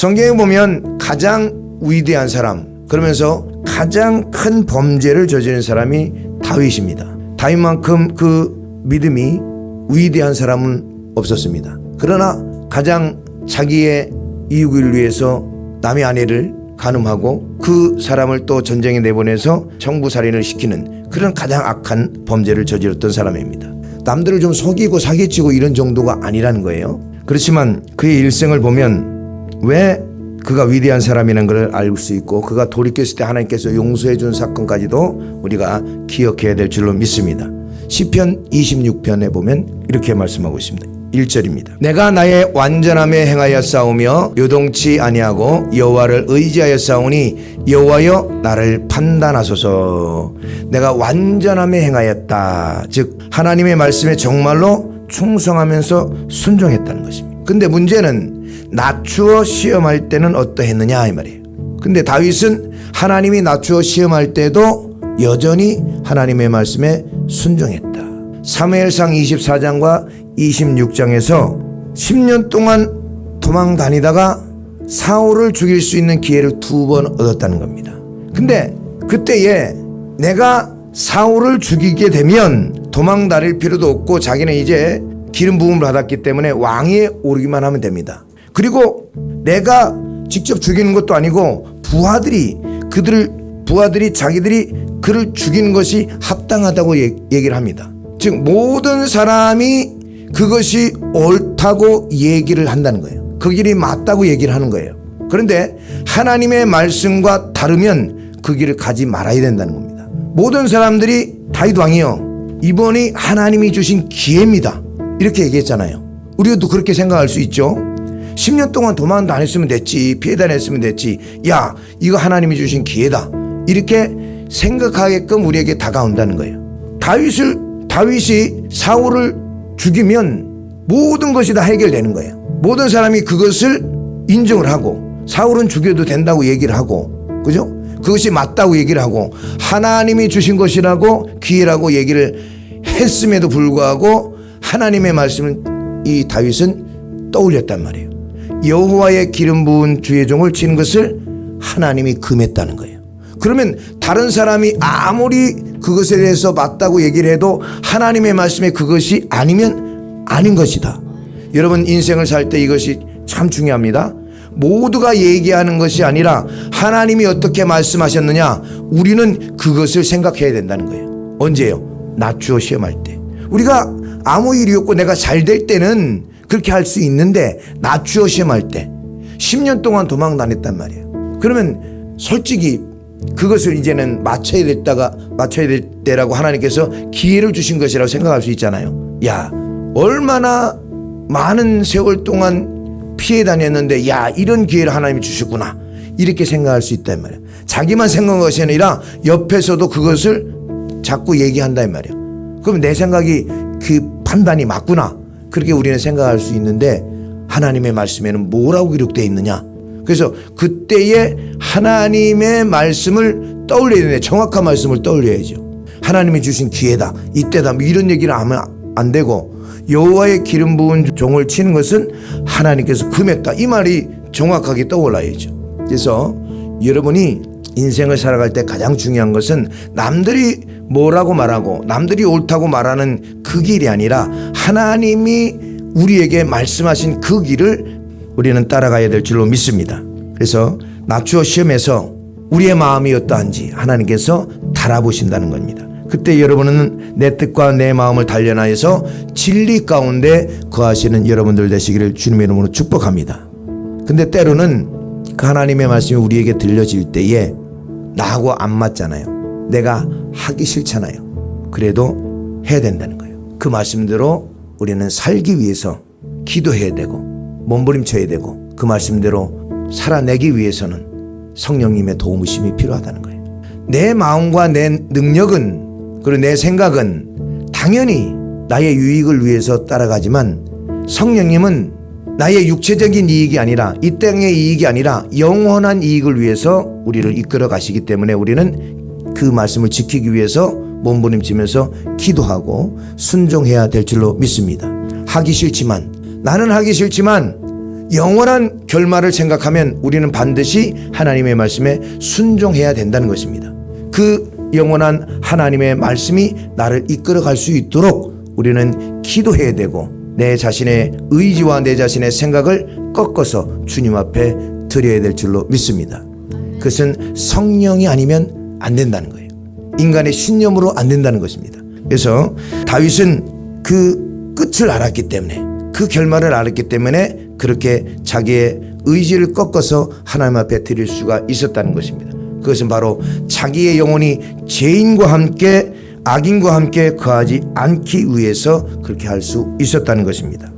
성경에 보면 가장 위대한 사람, 그러면서 가장 큰 범죄를 저지른 사람이 다윗입니다. 다윗만큼 그 믿음이 위대한 사람은 없었습니다. 그러나 가장 자기의 이익을 위해서 남의 아내를 간음하고 그 사람을 또 전쟁에 내보내서 청부살인을 시키는 그런 가장 악한 범죄를 저질렀던 사람입니다. 남들을 좀 속이고 사기치고 이런 정도가 아니라는 거예요. 그렇지만 그의 일생을 보면 왜 그가 위대한 사람이라는 걸 알 수 있고 그가 돌이켰을 때 하나님께서 용서해 준 사건까지도 우리가 기억해야 될 줄로 믿습니다. 시편 26편에 보면 이렇게 말씀하고 있습니다. 1절입니다. 내가 나의 완전함에 행하여 싸우며 요동치 아니하고 여호와를 의지하여 싸우니 여호와여 나를 판단하소서. 내가 완전함에 행하였다. 즉 하나님의 말씀에 정말로 충성하면서 순종했다는 것입니다. 근데 문제는 낮추어 시험할 때는 어떠했느냐 이 말이에요. 근데 다윗은 하나님이 낮추어 시험할 때도 여전히 하나님의 말씀에 순종했다. 사무엘상 24장과 26장에서 10년 동안 도망 다니다가 사울을 죽일 수 있는 기회를 2번 얻었다는 겁니다. 근데 그때에 내가 사울을 죽이게 되면 도망 다닐 필요도 없고 자기는 이제 기름 부음을 받았기 때문에 왕위에 오르기만 하면 됩니다. 그리고 내가 직접 죽이는 것도 아니고 부하들이 자기들이 그를 죽이는 것이 합당하다고 얘기를 합니다. 즉 모든 사람이 그것이 옳다고 얘기를 한다는 거예요. 그 길이 맞다고 얘기를 하는 거예요. 그런데 하나님의 말씀과 다르면 그 길을 가지 말아야 된다는 겁니다. 모든 사람들이 다윗 왕이요, 이번이 하나님이 주신 기회입니다, 이렇게 얘기했잖아요. 우리도 그렇게 생각할 수 있죠. 10년 동안 도망 다녔으면 됐지, 피해 다녔으면 됐지, 야 이거 하나님이 주신 기회다, 이렇게 생각하게끔 우리에게 다가온다는 거예요. 다윗이 사울을 죽이면 모든 것이 다 해결되는 거예요. 모든 사람이 그것을 인정을 하고 사울은 죽여도 된다고 얘기를 하고, 그죠? 그것이 맞다고 얘기를 하고 하나님이 주신 것이라고 기회라고 얘기를 했음에도 불구하고 하나님의 말씀을 이 다윗은 떠올렸단 말이에요. 여호와의 기름 부은 주의 종을 치는 것을 하나님이 금했다는 거예요. 그러면 다른 사람이 아무리 그것에 대해서 맞다고 얘기를 해도 하나님의 말씀에 그것이 아니면 아닌 것이다. 여러분 인생을 살 때 이것이 참 중요합니다. 모두가 얘기하는 것이 아니라 하나님이 어떻게 말씀하셨느냐, 우리는 그것을 생각해야 된다는 거예요. 언제요? 낮추어 시험할 때. 우리가 아무 일이 없고 내가 잘 될 때는 그렇게 할 수 있는데 낮추어 시험할 때 10년 동안 도망 다녔단 말이에요. 그러면 솔직히 그것을 이제는 맞춰야 될 때라고 하나님께서 기회를 주신 것이라고 생각할 수 있잖아요. 야 얼마나 많은 세월 동안 피해 다녔는데 야 이런 기회를 하나님이 주셨구나, 이렇게 생각할 수 있단 말이에요. 자기만 생각한 것이 아니라 옆에서도 그것을 자꾸 얘기한단 말이에요. 그럼 내 생각이 그 판단이 맞구나, 그렇게 우리는 생각할 수 있는데 하나님의 말씀에는 뭐라고 기록되어 있느냐. 그래서 그때에 하나님의 말씀을 떠올려야 되는데 정확한 말씀을 떠올려야죠. 하나님이 주신 기회다, 이때다, 뭐 이런 얘기를 하면 안 되고 여호와의 기름 부은 종을 치는 것은 하나님께서 금했다, 이 말이 정확하게 떠올라야죠. 그래서 여러분이 인생을 살아갈 때 가장 중요한 것은 남들이 뭐라고 말하고 남들이 옳다고 말하는 그 길이 아니라 하나님이 우리에게 말씀하신 그 길을 우리는 따라가야 될 줄로 믿습니다. 그래서 낮추어 시험에서 우리의 마음이 어떠한지 하나님께서 달아보신다는 겁니다. 그때 여러분은 내 뜻과 내 마음을 단련하여서 진리 가운데 거하시는 여러분들 되시기를 주님의 이름으로 축복합니다. 근데 때로는 그 하나님의 말씀이 우리에게 들려질 때에 나하고 안 맞잖아요. 내가 하기 싫잖아요. 그래도 해야 된다는 거예요. 그 말씀대로 우리는 살기 위해서 기도해야 되고 몸부림쳐야 되고 그 말씀대로 살아내기 위해서는 성령님의 도우심이 필요하다는 거예요. 내 마음과 내 능력은, 그리고 내 생각은 당연히 나의 유익을 위해서 따라가지만 성령님은 나의 육체적인 이익이 아니라, 이 땅의 이익이 아니라 영원한 이익을 위해서 우리를 이끌어 가시기 때문에 우리는 그 말씀을 지키기 위해서 몸부림치면서 기도하고 순종해야 될 줄로 믿습니다. 나는 하기 싫지만 영원한 결말을 생각하면 우리는 반드시 하나님의 말씀에 순종해야 된다는 것입니다. 그 영원한 하나님의 말씀이 나를 이끌어갈 수 있도록 우리는 기도해야 되고 내 자신의 의지와 내 자신의 생각을 꺾어서 주님 앞에 드려야 될 줄로 믿습니다. 그것은 성령이 아니면 안 된다는 거예요. 인간의 신념으로 안 된다는 것입니다. 그래서 다윗은 그 끝을 알았기 때문에 그 결말을 알았기 때문에 그렇게 자기의 의지를 꺾어서 하나님 앞에 드릴 수가 있었다는 것입니다. 그것은 바로 자기의 영혼이 죄인과 함께 악인과 함께 거하지 않기 위해서 그렇게 할 수 있었다는 것입니다.